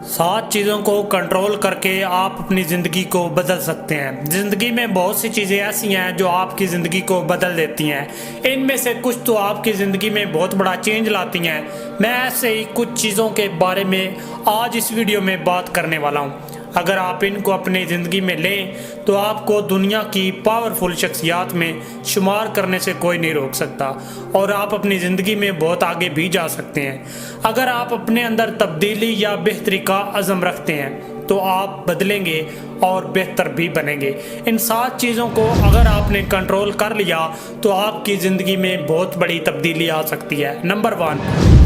7 چیزوں کو کنٹرول کر کے آپ اپنی زندگی کو بدل سکتے ہیں۔ زندگی میں بہت سی چیزیں ایسی ہیں جو آپ کی زندگی کو بدل دیتی ہیں۔ ان میں سے کچھ تو آپ کی زندگی میں بہت بڑا چینج لاتی ہیں۔ میں ایسے ہی کچھ چیزوں کے بارے میں آج اس ویڈیو میں بات کرنے والا ہوں۔ اگر آپ ان کو اپنی زندگی میں لیں تو آپ کو دنیا کی پاورفل شخصیات میں شمار کرنے سے کوئی نہیں روک سکتا، اور آپ اپنی زندگی میں بہت آگے بھی جا سکتے ہیں۔ اگر آپ اپنے اندر تبدیلی یا بہتری کا عزم رکھتے ہیں تو آپ بدلیں گے اور بہتر بھی بنیں گے۔ ان 7 چیزوں کو اگر آپ نے کنٹرول کر لیا تو آپ کی زندگی میں بہت بڑی تبدیلی آ سکتی ہے۔ نمبر 1،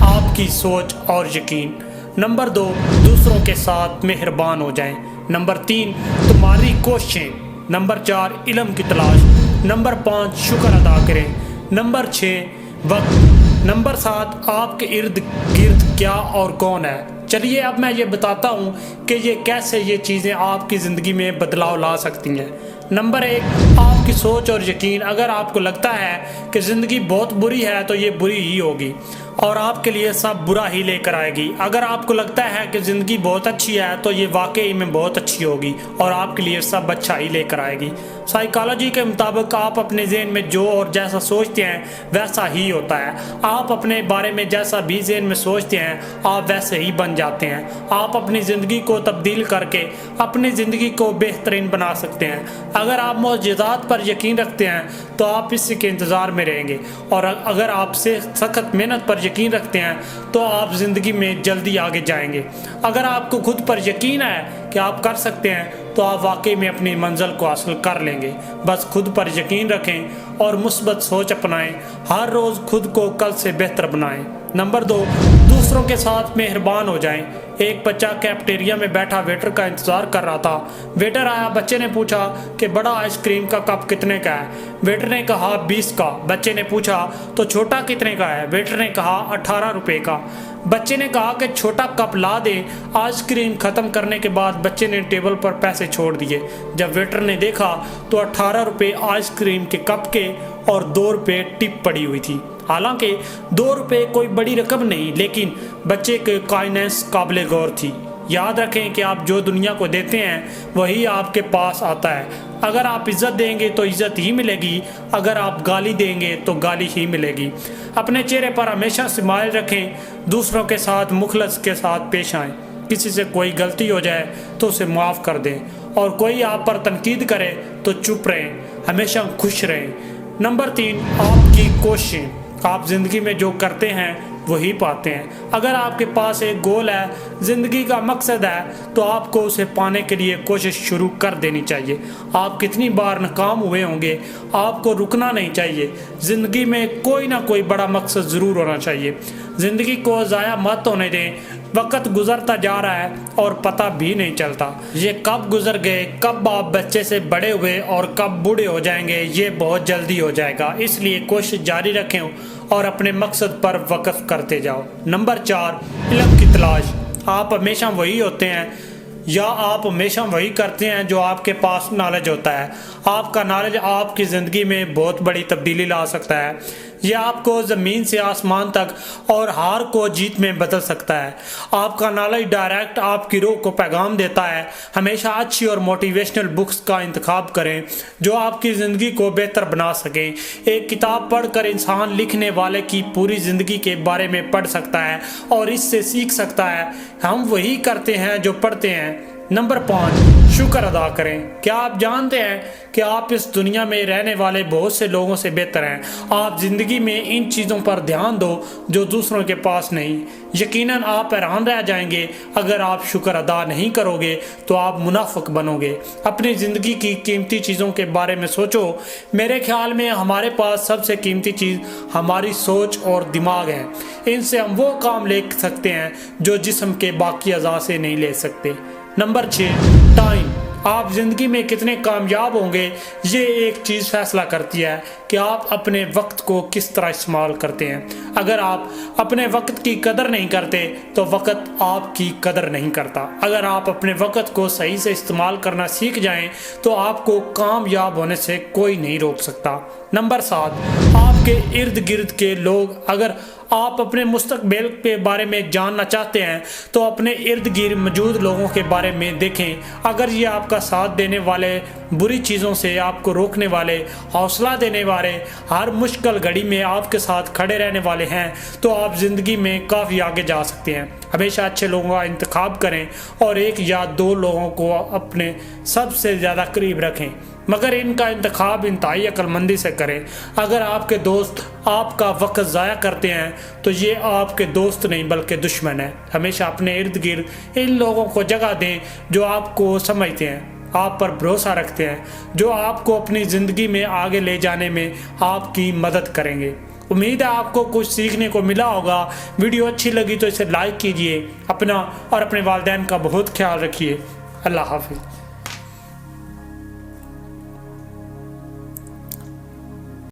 آپ کی سوچ اور یقین۔ نمبر 2، دوسروں کے ساتھ مہربان ہو جائیں۔ نمبر 3، تمہاری کوششیں۔ نمبر 4، علم کی تلاش۔ نمبر 5، شکر ادا کریں۔ نمبر 6، وقت۔ نمبر 7، آپ کے ارد گرد کیا اور کون ہے۔ چلیے اب میں یہ بتاتا ہوں کہ کیسے یہ چیزیں آپ کی زندگی میں بدلاؤ لا سکتی ہیں۔ نمبر 1، آپ کی سوچ اور یقین۔ اگر آپ کو لگتا ہے کہ زندگی بہت بری ہے تو یہ بری ہی ہوگی اور آپ کے لیے سب برا ہی لے کر آئے گی۔ اگر آپ کو لگتا ہے کہ زندگی بہت اچھی ہے تو یہ واقعی میں بہت اچھی ہوگی اور آپ کے لیے سب اچھا ہی لے کر آئے گی۔ سائیکالوجی کے مطابق آپ اپنے ذہن میں جو اور جیسا سوچتے ہیں ویسا ہی ہوتا ہے۔ آپ اپنے بارے میں جیسا بھی ذہن میں سوچتے ہیں آپ ویسے ہی بن جاتے ہیں۔ آپ اپنی زندگی کو تبدیل کر کے اپنی زندگی کو بہترین بنا سکتے ہیں۔ اگر آپ معجزات پر یقین رکھتے ہیں تو آپ اسی کے انتظار میں رہیں گے، اور اگر آپ سے سخت محنت پر یقین رکھتے ہیں تو آپ زندگی میں جلدی آگے جائیں گے۔ اگر آپ کو خود پر یقین ہے کہ آپ کر سکتے ہیں تو آپ واقعی میں اپنی منزل کو حاصل کر لیں گے۔ بس خود پر یقین رکھیں اور مثبت سوچ اپنائیں۔ ہر روز خود کو کل سے بہتر بنائیں۔ نمبر 2، دوسروں کے ساتھ مہربان ہو جائیں۔ ایک بچہ کیفیٹیریا میں بیٹھا ویٹر کا انتظار کر رہا تھا۔ ویٹر آیا، بچے نے پوچھا کہ بڑا آئس کریم کا کپ کتنے کا ہے؟ ویٹر نے کہا 20 کا۔ بچے نے پوچھا تو چھوٹا کتنے کا ہے؟ ویٹر نے کہا 18 روپے کا۔ بچے نے کہا کہ چھوٹا کپ لا دیں۔ آئس کریم ختم کرنے کے بعد بچے نے ٹیبل پر پیسے چھوڑ دیے۔ جب ویٹر نے دیکھا تو 18 روپے آئس کریم کے کپ کے اور 2 روپے ٹپ پڑی ہوئی تھی۔ حالانکہ 2 روپے کوئی بڑی رقم نہیں، لیکن بچے کے کائنڈنس قابل غور تھی۔ یاد رکھیں کہ آپ جو دنیا کو دیتے ہیں وہی آپ کے پاس آتا ہے۔ اگر آپ عزت دیں گے تو عزت ہی ملے گی، اگر آپ گالی دیں گے تو گالی ہی ملے گی۔ اپنے چہرے پر ہمیشہ اسمائل رکھیں، دوسروں کے ساتھ مخلص کے ساتھ پیش آئیں۔ کسی سے کوئی غلطی ہو جائے تو اسے معاف کر دیں، اور کوئی آپ پر تنقید کرے تو چپ رہیں، ہمیشہ خوش رہیں۔ نمبر 3، آپ کی کوششیں۔ آپ زندگی میں جو کرتے ہیں وہی پاتے ہیں۔ اگر آپ کے پاس ایک گول ہے، زندگی کا مقصد ہے، تو آپ کو اسے پانے کے لیے کوشش شروع کر دینی چاہیے۔ آپ کتنی بار ناکام ہوئے ہوں گے، آپ کو رکنا نہیں چاہیے۔ زندگی میں کوئی نہ کوئی بڑا مقصد ضرور ہونا چاہیے۔ زندگی کو ضائع مت ہونے دیں۔ وقت گزرتا جا رہا ہے اور پتہ بھی نہیں چلتا یہ کب گزر گئے، کب آپ بچے سے بڑے ہوئے اور کب بوڑھے ہو جائیں گے، یہ بہت جلدی ہو جائے گا۔ اس لیے کوشش جاری رکھیں اور اپنے مقصد پر وقف کرتے جاؤ۔ نمبر 4، علم کی تلاش۔ آپ ہمیشہ وہی ہوتے ہیں یا آپ ہمیشہ وہی کرتے ہیں جو آپ کے پاس نالج ہوتا ہے۔ آپ کا نالج آپ کی زندگی میں بہت بڑی تبدیلی لا سکتا ہے۔ یہ آپ کو زمین سے آسمان تک اور ہار کو جیت میں بدل سکتا ہے۔ آپ کا نالج ڈائریکٹ آپ کی روح کو پیغام دیتا ہے۔ ہمیشہ اچھی اور موٹیویشنل بکس کا انتخاب کریں جو آپ کی زندگی کو بہتر بنا سکیں۔ ایک کتاب پڑھ کر انسان لکھنے والے کی پوری زندگی کے بارے میں پڑھ سکتا ہے اور اس سے سیکھ سکتا ہے۔ ہم وہی کرتے ہیں جو پڑھتے ہیں۔ نمبر 5، شکر ادا کریں۔ کیا آپ جانتے ہیں کہ آپ اس دنیا میں رہنے والے بہت سے لوگوں سے بہتر ہیں؟ آپ زندگی میں ان چیزوں پر دھیان دو جو دوسروں کے پاس نہیں۔ یقیناً آپ حیران رہ جائیں گے۔ اگر آپ شکر ادا نہیں کرو گے تو آپ منافق بنو گے۔ اپنی زندگی کی قیمتی چیزوں کے بارے میں سوچو۔ میرے خیال میں ہمارے پاس سب سے قیمتی چیز ہماری سوچ اور دماغ ہے۔ ان سے ہم وہ کام لے سکتے ہیں جو جسم کے باقی اعضاء سے نہیں لے سکتے۔ Number 6، time. آپ زندگی میں کتنے کامیاب ہوں گے یہ ایک چیز فیصلہ کرتی ہے کہ آپ اپنے وقت کو کس طرح استعمال کرتے ہیں۔ اگر آپ اپنے وقت کی قدر نہیں کرتے تو وقت آپ کی قدر نہیں کرتا۔ اگر آپ اپنے وقت کو صحیح سے استعمال کرنا سیکھ جائیں تو آپ کو کامیاب ہونے سے کوئی نہیں روک سکتا۔ نمبر 7، آپ کے ارد گرد کے لوگ۔ اگر آپ اپنے مستقبل کے بارے میں جاننا چاہتے ہیں تو اپنے ارد گرد موجود لوگوں کے بارے میں دیکھیں۔ اگر یہ آپ کا ساتھ دینے والے، بری چیزوں سے آپ کو روکنے والے، حوصلہ دینے والے، ہر مشکل گھڑی میں آپ کے ساتھ کھڑے رہنے والے ہیں تو آپ زندگی میں کافی آگے جا سکتے ہیں۔ ہمیشہ اچھے لوگوں کا انتخاب کریں اور ایک یا دو لوگوں کو اپنے سب سے زیادہ قریب رکھیں، مگر ان کا انتخاب انتہائی عقل مندی سے کریں۔ اگر آپ کے دوست آپ کا وقت ضائع کرتے ہیں تو یہ آپ کے دوست نہیں بلکہ دشمن ہیں۔ ہمیشہ اپنے ارد گرد ان لوگوں کو جگہ دیں جو آپ کو سمجھتے ہیں، آپ پر بھروسہ رکھتے ہیں، جو آپ کو اپنی زندگی میں آگے لے جانے میں آپ کی مدد کریں گے۔ امید ہے آپ کو کچھ سیکھنے کو ملا ہوگا۔ ویڈیو اچھی لگی تو اسے لائک کیجئے، اپنا اور اپنے والدین کا بہت خیال رکھیے۔ اللہ حافظ۔